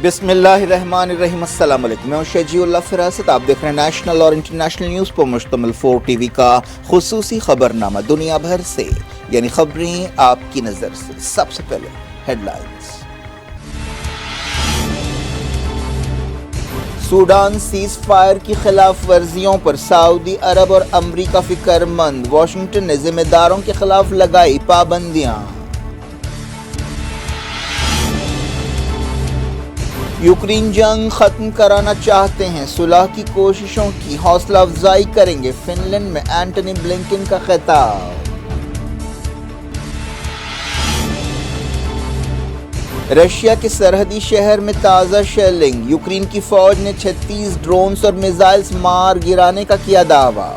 بسم اللہ الرحمن الرحیم۔ السلام علیکم، میں ہوں شجیع اللہ فراست۔ آپ دیکھ رہے ہیں نیشنل اور انٹرنیشنل نیوز پر مشتمل 4 ٹی وی کا خصوصی خبرنامہ دنیا بھر سے، یعنی خبریں آپ کی نظر سے۔ سب سے پہلے headlines. Sudan ceasefire کی خلاف ورزیوں پر سعودی عرب اور امریکہ فکر مند، واشنگٹن نے ذمہ داروں کے خلاف لگائی پابندیاں۔ یوکرین جنگ ختم کرانا چاہتے ہیں، صلح کی کوششوں کی حوصلہ افزائی کریں گے، فن لینڈ میں اینٹونی بلنکن کا خطاب۔ رشیا کے سرحدی شہر میں تازہ شیلنگ، یوکرین کی فوج نے 36 ڈرونز اور میزائلز مار گرانے کا کیا دعویٰ۔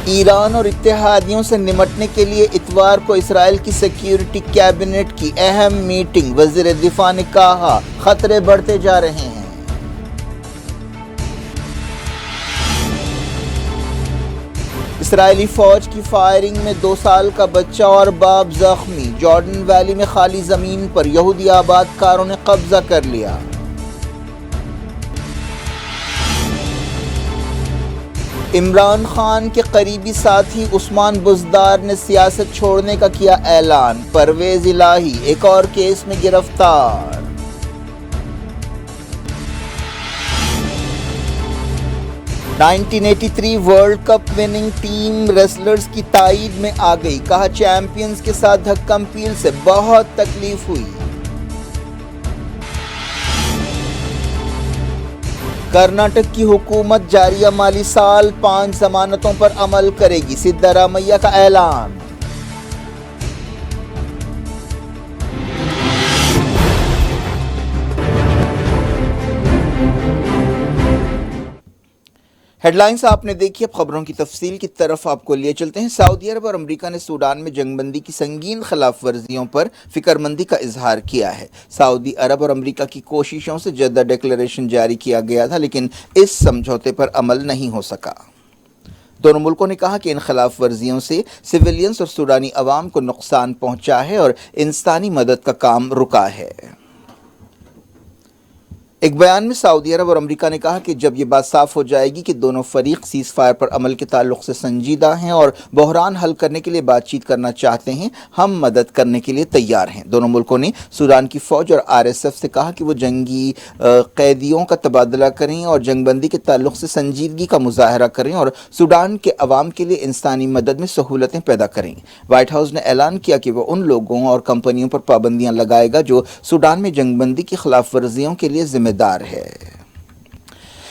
ایران اور اتحادیوں سے نمٹنے کے لیے اتوار کو اسرائیل کی سیکیورٹی کیبنٹ کی اہم میٹنگ، وزیر دفاع نے کہا خطرے بڑھتے جا رہے ہیں۔ اسرائیلی فوج کی فائرنگ میں 2 سال کا بچہ اور باپ زخمی، جارڈن ویلی میں خالی زمین پر یہودی آباد کاروں نے قبضہ کر لیا۔ عمران خان کے قریبی ساتھی عثمان بزدار نے سیاست چھوڑنے کا کیا اعلان، پرویز الہی ایک اور کیس میں گرفتار۔ '83 world cup winning team wrestlers کی تائید میں آ گئی، کہا چیمپئنز کے ساتھ دھکم پیل سے بہت تکلیف ہوئی۔ کرناٹک کی حکومت جاریہ مالی سال 5 ضمانتوں پر عمل کرے گی، سدھارمیہ کا اعلان۔ ہیڈ لائنز آپ نے دیکھی، اب خبروں کی تفصیل کی طرف آپ کو لیے چلتے ہیں۔ سعودی عرب اور امریکہ نے سوڈان میں جنگ بندی کی سنگین خلاف ورزیوں پر فکر مندی کا اظہار کیا ہے۔ سعودی عرب اور امریکہ کی کوششوں سے جدہ ڈکلریشن جاری کیا گیا تھا، لیکن اس سمجھوتے پر عمل نہیں ہو سکا۔ دونوں ملکوں نے کہا کہ ان خلاف ورزیوں سے سویلینز اور سوڈانی عوام کو نقصان پہنچا ہے اور انسانی مدد کا کام رکا ہے۔ ایک بیان میں سعودی عرب اور امریکہ نے کہا کہ جب یہ بات صاف ہو جائے گی کہ دونوں فریق سیز فائر پر عمل کے تعلق سے سنجیدہ ہیں اور بحران حل کرنے کے لیے بات چیت کرنا چاہتے ہیں، ہم مدد کرنے کے لیے تیار ہیں۔ دونوں ملکوں نے سوڈان کی فوج اور RSF سے کہا کہ وہ جنگی قیدیوں کا تبادلہ کریں اور جنگ بندی کے تعلق سے سنجیدگی کا مظاہرہ کریں اور سوڈان کے عوام کے لیے انسانی مدد میں سہولتیں پیدا کریں۔ وائٹ ہاؤس نے اعلان کیا کہ وہ ان لوگوں اور کمپنیوں پر پابندیاں لگائے گا جو سوڈان میں جنگ بندی کی خلاف ورزیوں کے لیے ذمہ دار ہے۔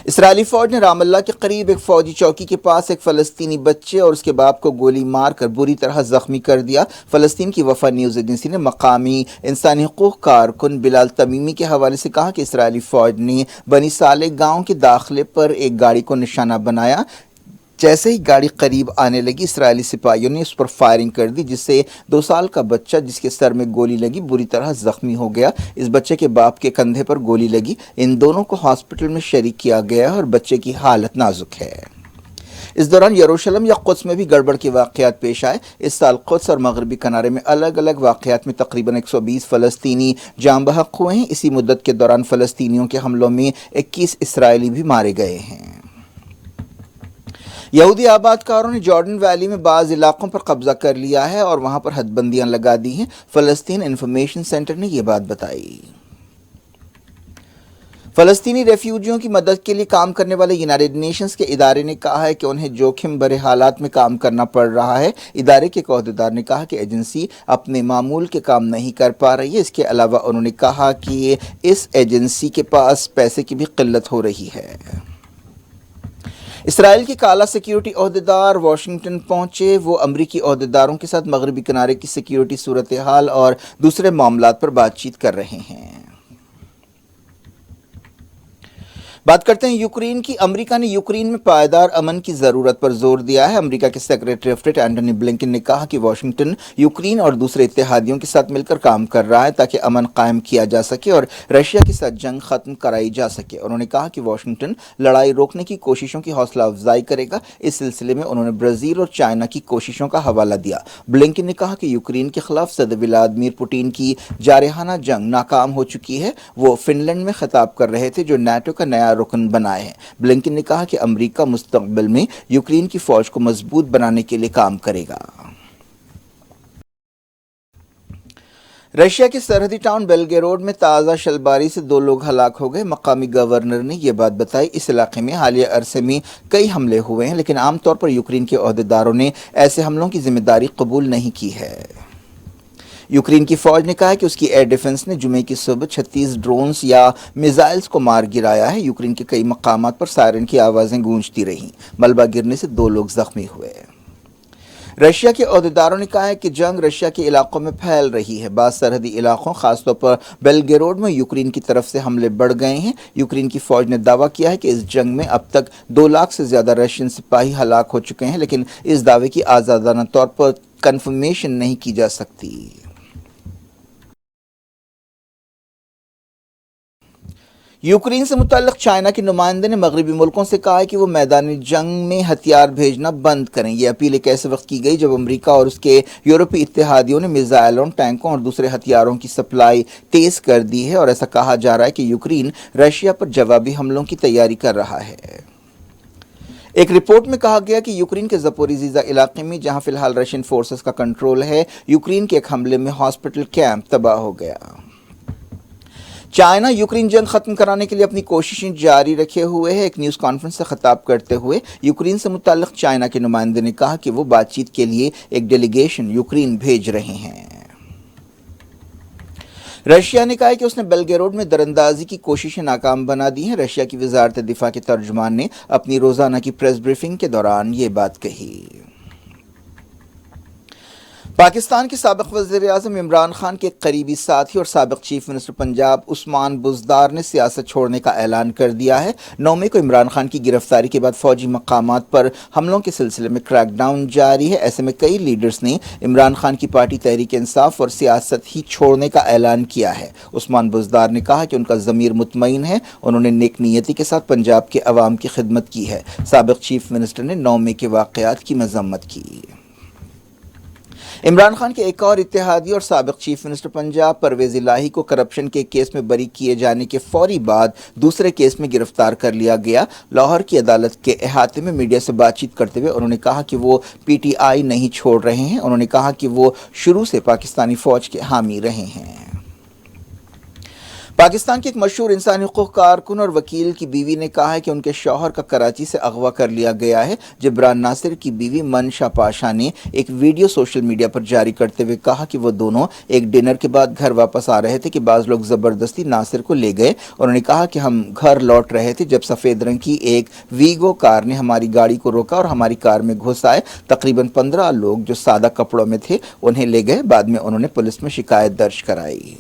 اسرائیلی فوج نے رام اللہ کے قریب ایک فوجی چوکی کے پاس ایک فلسطینی بچے اور اس کے باپ کو گولی مار کر بری طرح زخمی کر دیا۔ فلسطین کی وفا نیوز ایجنسی نے مقامی انسانی حقوق کارکن بلال تمیمی کے حوالے سے کہا کہ اسرائیلی فوج نے بنی صالح گاؤں کے داخلے پر ایک گاڑی کو نشانہ بنایا۔ جیسے ہی گاڑی قریب آنے لگی، اسرائیلی سپاہیوں نے اس پر فائرنگ کر دی، جس سے 2 سال کا بچہ جس کے سر میں گولی لگی بری طرح زخمی ہو گیا۔ اس بچے کے باپ کے کندھے پر گولی لگی۔ ان دونوں کو ہاسپٹل میں شریک کیا گیا اور بچے کی حالت نازک ہے۔ اس دوران یروشلم یا قدس میں بھی گڑبڑ کے واقعات پیش آئے۔ اس سال قدس اور مغربی کنارے میں الگ الگ واقعات میں تقریباً 120 فلسطینی جاں بحق ہوئے ہیں۔ اسی مدت کے دوران فلسطینیوں کے حملوں میں 21 اسرائیلی بھی مارے گئے ہیں۔ یہودی آباد کاروں نے جارڈن ویلی میں بعض علاقوں پر قبضہ کر لیا ہے اور وہاں پر حد بندیاں لگا دی ہیں۔ فلسطین انفارمیشن سینٹر نے یہ بات بتائی۔ فلسطینی ریفیوجیوں کی مدد کے لیے کام کرنے والے یونائیٹڈ نیشنز کے ادارے نے کہا ہے کہ انہیں جوخم بھرے حالات میں کام کرنا پڑ رہا ہے۔ ادارے کے ایک عہدیدار نے کہا کہ ایجنسی اپنے معمول کے کام نہیں کر پا رہی ہے۔ اس کے علاوہ انہوں نے کہا کہ اس ایجنسی کے پاس پیسے کی بھی قلت ہو رہی ہے۔ اسرائیل کے اعلیٰ سیکیورٹی عہدیدار واشنگٹن پہنچے۔ وہ امریکی عہدیداروں کے ساتھ مغربی کنارے کی سیکیورٹی صورتحال اور دوسرے معاملات پر بات چیت کر رہے ہیں۔ بات کرتے ہیں یوکرین کی۔ امریکہ نے یوکرین میں پائیدار امن کی ضرورت پر زور دیا ہے۔ امریکہ کے secretary of state Antony Blinken نے کہا کہ واشنگٹن یوکرین اور دوسرے اتحادیوں کے ساتھ مل کر کام کر رہا ہے تاکہ امن قائم کیا جا سکے اور رشیا کے ساتھ جنگ ختم کرائی جا سکے۔ انہوں نے کہا کہ واشنگٹن لڑائی روکنے کی کوششوں کی حوصلہ افزائی کرے گا۔ اس سلسلے میں انہوں نے برازیل اور چائنا کی کوششوں کا حوالہ دیا۔ بلنکن نے کہا کہ یوکرین کے خلاف صدر ولادیمیر پوٹین کی جارحانہ جنگ ناکام ہو چکی ہے۔ وہ فن لینڈ میں خطاب کر رہے تھے جو نیٹو کا نیا رکن بنائے ہیں۔ بلنکن نے کہا کہ امریکہ مستقبل میں یوکرین کی فوج کو مضبوط بنانے کے لیے کام کرے گا۔ رشیا کے سرحدی ٹاؤن بیلگریڈ میں تازہ شلباری سے 2 لوگ ہلاک ہو گئے۔ مقامی گورنر نے یہ بات بتائی۔ اس علاقے میں حالیہ عرصے میں کئی حملے ہوئے ہیں لیکن عام طور پر یوکرین کے عہدیداروں نے ایسے حملوں کی ذمہ داری قبول نہیں کی ہے۔ یوکرین کی فوج نے کہا کہ اس کی ایئر ڈیفنس نے جمعے کی صبح 36 ڈرونز یا میزائلز کو مار گرایا ہے۔ یوکرین کے کئی مقامات پر سائرن کی آوازیں گونجتی رہیں۔ ملبہ گرنے سے 2 لوگ زخمی ہوئے۔ رشیا کے عہدیداروں نے کہا ہے کہ جنگ رشیا کے علاقوں میں پھیل رہی ہے۔ بعض سرحدی علاقوں خاص طور پر بیلگریڈ میں یوکرین کی طرف سے حملے بڑھ گئے ہیں۔ یوکرین کی فوج نے دعویٰ کیا ہے کہ اس جنگ میں اب تک 2 لاکھ سے زیادہ رشین سپاہی ہلاک ہو چکے ہیں لیکن اس دعوے کی آزادانہ طور پر کنفرمیشن نہیں کی جا سکتی۔ یوکرین سے متعلق چائنا کے نمائندے نے مغربی ملکوں سے کہا ہے کہ وہ میدانی جنگ میں ہتھیار بھیجنا بند کریں۔ یہ اپیل ایک ایسے وقت کی گئی جب امریکہ اور اس کے یورپی اتحادیوں نے میزائلوں، ٹینکوں اور دوسرے ہتھیاروں کی سپلائی تیز کر دی ہے اور ایسا کہا جا رہا ہے کہ یوکرین رشیا پر جوابی حملوں کی تیاری کر رہا ہے۔ ایک رپورٹ میں کہا گیا کہ یوکرین کے زپوریزھیا علاقے میں جہاں فی الحال رشین فورسز کا کنٹرول ہے، یوکرین کے ایک حملے میں ہاسپٹل کیمپ تباہ ہو گیا۔ چائنا یوکرین جنگ ختم کرانے کے لیے اپنی کوششیں جاری رکھے ہوئے ہے۔ ایک نیوز کانفرنس سے خطاب کرتے ہوئے یوکرین سے متعلق چائنا کے نمائندے نے کہا کہ وہ بات چیت کے لیے ایک ڈیلیگیشن یوکرین بھیج رہے ہیں۔ رشیا نے کہا کہ اس نے بیلگریڈ میں دراندازی کی کوششیں ناکام بنا دی ہیں۔ رشیا کی وزارت دفاع کے ترجمان نے اپنی روزانہ کی پریس بریفنگ کے دوران یہ بات کہی۔ پاکستان کے سابق وزیر اعظم عمران خان کے قریبی ساتھی اور سابق چیف منسٹر پنجاب عثمان بزدار نے سیاست چھوڑنے کا اعلان کر دیا ہے۔ 9 مئی کو عمران خان کی گرفتاری کے بعد فوجی مقامات پر حملوں کے سلسلے میں کریک ڈاؤن جاری ہے۔ ایسے میں کئی لیڈرز نے عمران خان کی پارٹی تحریک انصاف اور سیاست ہی چھوڑنے کا اعلان کیا ہے۔ عثمان بزدار نے کہا کہ ان کا ضمیر مطمئن ہے، انہوں نے نیک نیتی کے ساتھ پنجاب کے عوام کی خدمت کی ہے۔ سابق چیف منسٹر نے 9 مئی کے واقعات کی مذمت کی۔ عمران خان کے ایک اور اتحادی اور سابق چیف منسٹر پنجاب پرویز الہی کو کرپشن کے کیس میں بری کیے جانے کے فوری بعد دوسرے کیس میں گرفتار کر لیا گیا۔ لاہور کی عدالت کے احاطے میں میڈیا سے بات چیت کرتے ہوئے انہوں نے کہا کہ وہ پی ٹی آئی نہیں چھوڑ رہے ہیں۔ انہوں نے کہا کہ وہ شروع سے پاکستانی فوج کے حامی رہے ہیں۔ پاکستان کے ایک مشہور انسانی حقوق کارکن اور وکیل کی بیوی نے کہا ہے کہ ان کے شوہر کا کراچی سے اغوا کر لیا گیا ہے۔ جبران ناصر کی بیوی منشا پاشا نے ایک ویڈیو سوشل میڈیا پر جاری کرتے ہوئے کہا کہ وہ دونوں ایک ڈنر کے بعد گھر واپس آ رہے تھے کہ بعض لوگ زبردستی ناصر کو لے گئے۔ انہوں نے کہا کہ ہم گھر لوٹ رہے تھے جب سفید رنگ کی ایک ویگو کار نے ہماری گاڑی کو روکا اور ہماری کار میں گھس آئے۔ تقریباً 15 لوگ جو سادہ کپڑوں میں تھے انہیں لے گئے۔ بعد میں انہوں نے پولیس میں شکایت درج کرائی۔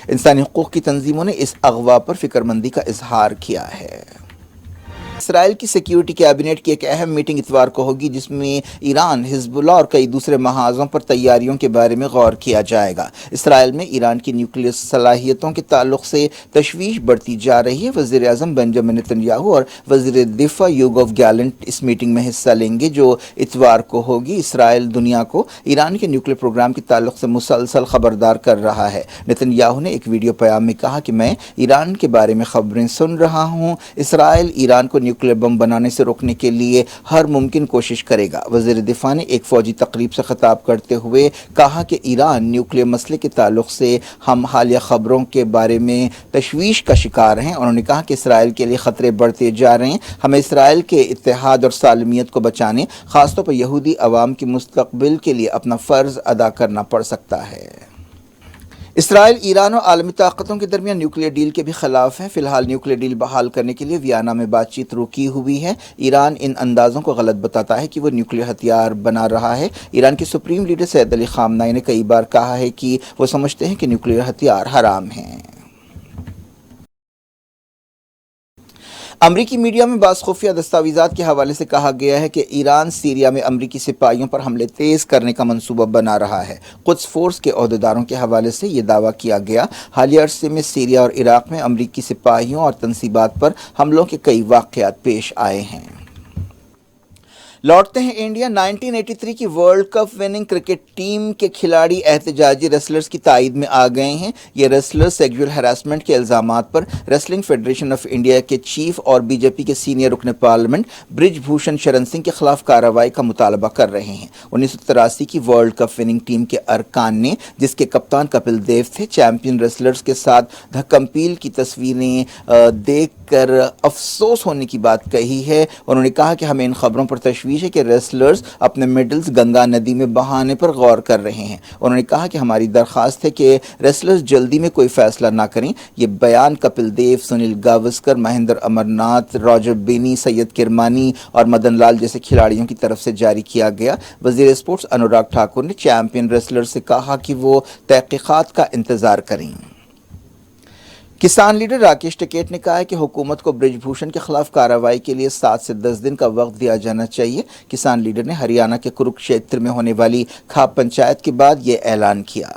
انسانی حقوق کی تنظیموں نے اس اغوا پر فکرمندی کا اظہار کیا ہے۔ اسرائیل کی سیکیورٹی کیبنٹ کی ایک اہم میٹنگ اتوار کو ہوگی جس میں ایران، حزب اللہ اور کئی دوسرے محاذوں پر تیاریوں کے بارے میں غور کیا جائے گا۔ اسرائیل میں ایران کی نیوکلیئر صلاحیتوں کے تعلق سے تشویش بڑھتی جا رہی ہے۔ وزیر اعظم بنجامن نتنیاہو اور وزیر دفاع یوگوف گیلنٹ اس میٹنگ میں حصہ لیں گے جو اتوار کو ہوگی۔ اسرائیل دنیا کو ایران کے نیوکلیئر پروگرام کے تعلق سے مسلسل خبردار کر رہا ہے۔ نتنیاہو نے ایک ویڈیو پیام میں کہا کہ میں ایران کے بارے میں خبریں سن رہا ہوں۔ اسرائیل ایران کو نیوکلیئر بم بنانے سے روکنے کے لیے ہر ممکن کوشش کرے گا۔ وزیر دفاع نے ایک فوجی تقریب سے خطاب کرتے ہوئے کہا کہ ایران نیوکلیئر مسئلے کے تعلق سے ہم حالیہ خبروں کے بارے میں تشویش کا شکار ہیں۔ انہوں نے کہا کہ اسرائیل کے لیے خطرے بڑھتے جا رہے ہیں۔ ہمیں اسرائیل کے اتحاد اور سالمیت کو بچانے، خاص طور پر یہودی عوام کے مستقبل کے لیے اپنا فرض ادا کرنا پڑ سکتا ہے۔ اسرائیل ایران اور عالمی طاقتوں کے درمیان نیوکلیئر ڈیل کے بھی خلاف ہے۔ فی الحال نیوکلیئر ڈیل بحال کرنے کے لیے ویانا میں بات چیت رکی ہوئی ہے۔ ایران ان اندازوں کو غلط بتاتا ہے کہ وہ نیوکلیئر ہتھیار بنا رہا ہے۔ ایران کے سپریم لیڈر سید علی خامنائی نے کئی بار کہا ہے کہ وہ سمجھتے ہیں کہ نیوکلیئر ہتھیار حرام ہیں۔ امریکی میڈیا میں بعض خفیہ دستاویزات کے حوالے سے کہا گیا ہے کہ ایران سیریا میں امریکی سپاہیوں پر حملے تیز کرنے کا منصوبہ بنا رہا ہے۔ قدس فورس کے عہدیداروں کے حوالے سے یہ دعویٰ کیا گیا۔ حالیہ عرصے میں سیریا اور عراق میں امریکی سپاہیوں اور تنصیبات پر حملوں کے کئی واقعات پیش آئے ہیں۔ لوٹتے ہیں انڈیا۔ 1983 کی world cup winning cricket team کے کھلاڑی احتجاجی ریسلرز کی تائید میں آ گئے ہیں۔ یہ ریسلرز سیکسول ہراسمنٹ کے الزامات پر ریسلنگ فیڈریشن آف انڈیا کے چیف اور بی جے پی کے سینئر رکن پارلیمنٹ برج بھوشن شرن سنگھ کے خلاف کارروائی کا مطالبہ کر رہے ہیں۔ 1983 کی ورلڈ کپ وننگ ٹیم کے ارکان نے، جس کے کپتان کپل دیو تھے، چیمپئن ریسلرز کے ساتھ دھکمپیل کی تصویریں دیکھ کر افسوس ہونے کی بات کہی ہے۔ انہوں نے کہا کہ ہمیں ان خبروں پر تشویش ہے کہ ریسلرز اپنے میڈلز گنگا ندی میں بہانے پر غور کر رہے ہیں۔ انہوں نے کہا کہ ہماری درخواست ہے کہ ریسلرز جلدی میں کوئی فیصلہ نہ کریں۔ یہ بیان کپل دیو، سنیل گواسکر، مہندر امرناتھ، راجر بینی، سید کرمانی اور مدن لال جیسے کھلاڑیوں کی طرف سے جاری کیا گیا۔ وزیر اسپورٹس انوراگ ٹھاکر نے چیمپئن ریسلرز سے کہا کہ وہ تحقیقات کا انتظار کریں۔ کسان لیڈر راکیش ٹکیٹ نے کہا ہے کہ حکومت کو برج بھوشن کے خلاف کارروائی کے لیے 7 سے 10 دن کا وقت دیا جانا چاہیے۔ کسان لیڈر نے ہریانہ کے کروکشیتر میں ہونے والی کھاپ پنچایت کے بعد یہ اعلان کیا۔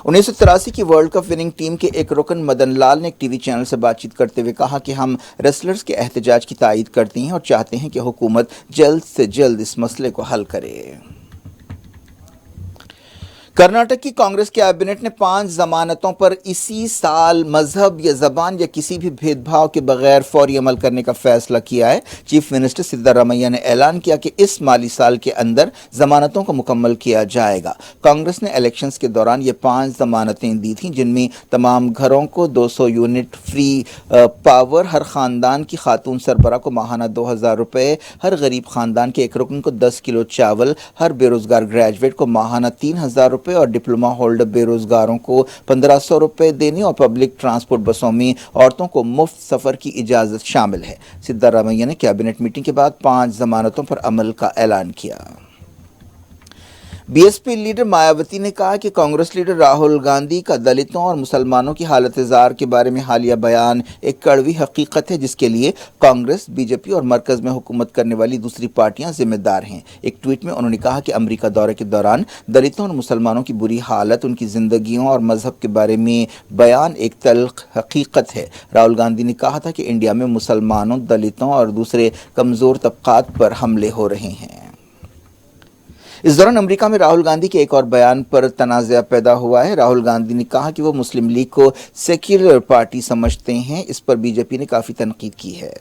1983 کی ورلڈ کپ وننگ ٹیم کے ایک رکن مدن لال نے ایک ٹی وی چینل سے بات چیت کرتے ہوئے کہا کہ ہم ریسلرز کے احتجاج کی تائید کرتے ہیں اور چاہتے ہیں کہ حکومت جلد سے جلد اس مسئلے کو حل کرے۔ کرناٹک کی کانگریس کیبنٹ نے 5 ضمانتوں پر اسی سال مذہب یا زبان یا کسی بھی بھید بھاؤ کے بغیر فوری عمل کرنے کا فیصلہ کیا ہے۔ چیف منسٹر سدھارامیا نے اعلان کیا کہ اس مالی سال کے اندر ضمانتوں کو مکمل کیا جائے گا۔ کانگریس نے الیکشنز کے دوران یہ 5 ضمانتیں دی تھیں، جن میں تمام گھروں کو 200 یونٹ فری پاور، ہر خاندان کی خاتون سربراہ کو ماہانہ 2000 روپے، ہر غریب خاندان کے ایک رکن کو 10 کلو چاول، ہر بے روزگار گریجویٹ کو ماہانہ 3000 روپے اور ڈپلوما ہولڈر بے روزگاروں کو 1500 روپے دینے اور پبلک ٹرانسپورٹ بسوں میں عورتوں کو مفت سفر کی اجازت شامل ہے۔ سدھارامیا نے کیبنٹ میٹنگ کے بعد 5 ضمانتوں پر عمل کا اعلان کیا۔ B S P leader Mayawati نے کہا کہ کانگریس لیڈر راہل گاندھی کا دلتوں اور مسلمانوں کی حالت زار کے بارے میں حالیہ بیان ایک کڑوی حقیقت ہے، جس کے لیے کانگریس، بی جے پی اور مرکز میں حکومت کرنے والی دوسری پارٹیاں ذمہ دار ہیں۔ ایک ٹویٹ میں انہوں نے کہا کہ امریکہ دورے کے دوران دلتوں اور مسلمانوں کی بری حالت، ان کی زندگیوں اور مذہب کے بارے میں بیان ایک تلخ حقیقت ہے۔ راہل گاندھی نے کہا تھا کہ انڈیا میں مسلمانوں، دلتوں اور دوسرے کمزور طبقات پر حملے ہو رہے ہیں۔ اس دوران امریکہ میں راہل گاندھی کے ایک اور بیان پر تنازع پیدا ہوا ہے۔ راہل گاندھی نے کہا کہ وہ مسلم لیگ کو سیکولر پارٹی سمجھتے ہیں۔ اس پر بی جے پی نے کافی تنقید کی ہے۔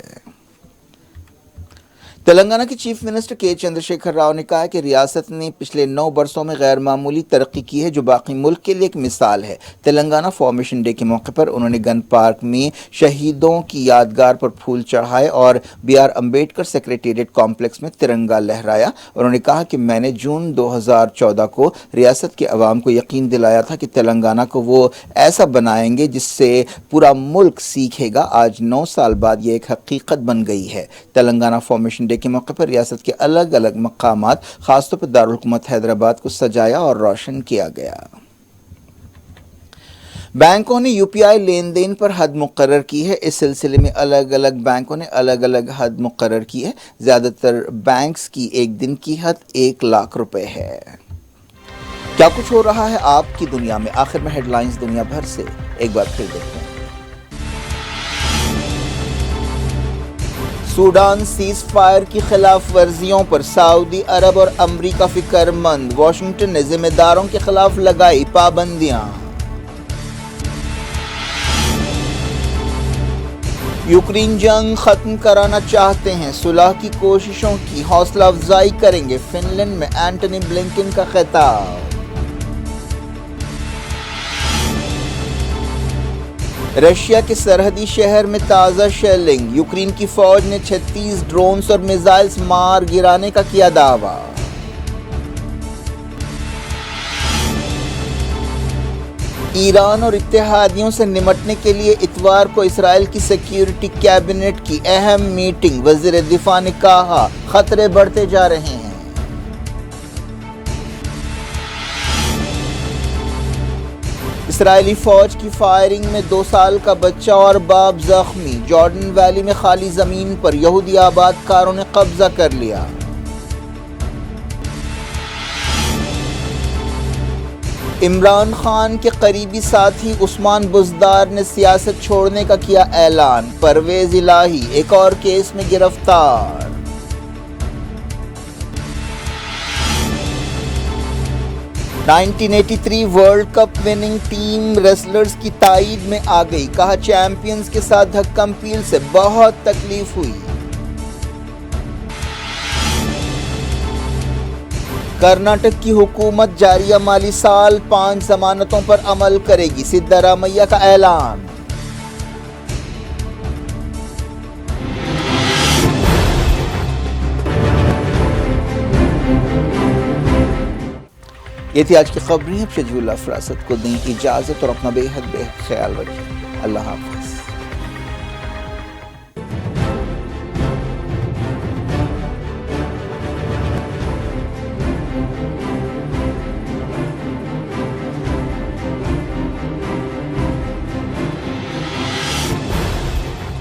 تلنگانہ کے چیف منسٹر کے چندرشیکھر راؤ نے کہا کہ ریاست نے پچھلے 9 برسوں میں غیر معمولی ترقی کی ہے، جو باقی ملک کے لیے ایک مثال ہے۔ تلنگانہ فارمیشن ڈے کے موقع پر انہوں نے گن پارک میں شہیدوں کی یادگار پر پھول چڑھائے اور B R Ambedkar secretariat complex میں ترنگا لہرایا۔ انہوں نے کہا کہ میں نے جون 2014 کو ریاست کے عوام کو یقین دلایا تھا کہ تلنگانہ کو وہ ایسا بنائیں گے جس سے پورا ملک سیکھے گا۔ آج 9 سال بعد یہ ایک حقیقت بن گئی ہے۔ تلنگانہ فارمیشن ڈے کے موقع پر ریاست کے الگ الگ مقامات، خاص طور پر دارالحکومت حیدرآباد کو سجایا اور روشن کیا گیا۔ بینکوں نے یو پی آئی لین دین پر حد مقرر کی ہے۔ اس سلسلے میں الگ الگ بینکوں نے الگ الگ حد مقرر کی ہے۔ زیادہ تر بینکس کی ایک دن کی حد 1 لاکھ روپے ہے۔ کیا کچھ ہو رہا ہے آپ کی دنیا میں؟ آخر میں ہیڈ لائنز دنیا بھر سے ایک بار پھر دیکھتے ہیں۔ سوڈان سیز فائر کی خلاف ورزیوں پر سعودی عرب اور امریکہ فکر مند، واشنگٹن نے ذمہ داروں کے خلاف لگائی پابندیاں۔ یوکرین جنگ ختم کرانا چاہتے ہیں، صلح کی کوششوں کی حوصلہ افزائی کریں گے، فن لینڈ میں اینٹونی بلنکن کا خطاب۔ رشیا کے سرحدی شہر میں تازہ شیلنگ، یوکرین کی فوج نے 36 ڈرونز اور میزائلز مار گرانے کا کیا دعویٰ۔ ایران اور اتحادیوں سے نمٹنے کے لیے اتوار کو اسرائیل کی سیکیورٹی کیبنٹ کی اہم میٹنگ، وزیر دفاع نے کہا خطرے بڑھتے جا رہے ہیں۔ اسرائیلی فوج کی فائرنگ میں 2 سال کا بچہ اور باپ زخمی، جارڈن ویلی میں خالی زمین پر یہودی آباد کاروں نے قبضہ کر لیا۔ عمران خان کے قریبی ساتھی عثمان بزدار نے سیاست چھوڑنے کا کیا اعلان، پرویز الہی ایک اور کیس میں گرفتار۔ 1983 world cup winning team wrestlers کی تائید میں آ گئی، کہا چیمپئنز کے ساتھ دھکم پیل سے بہت تکلیف ہوئی۔ کرناٹک کی حکومت جاریہ مالی سال 5 ضمانتوں پر عمل کرے گی، سدھارمیہ کا اعلان۔ یہ تھی آج کی خبریں۔ اب شجیع اللہ فراست کو دیں اجازت اور اپنا بے حد خیال رکھیں۔ اللہ حافظ۔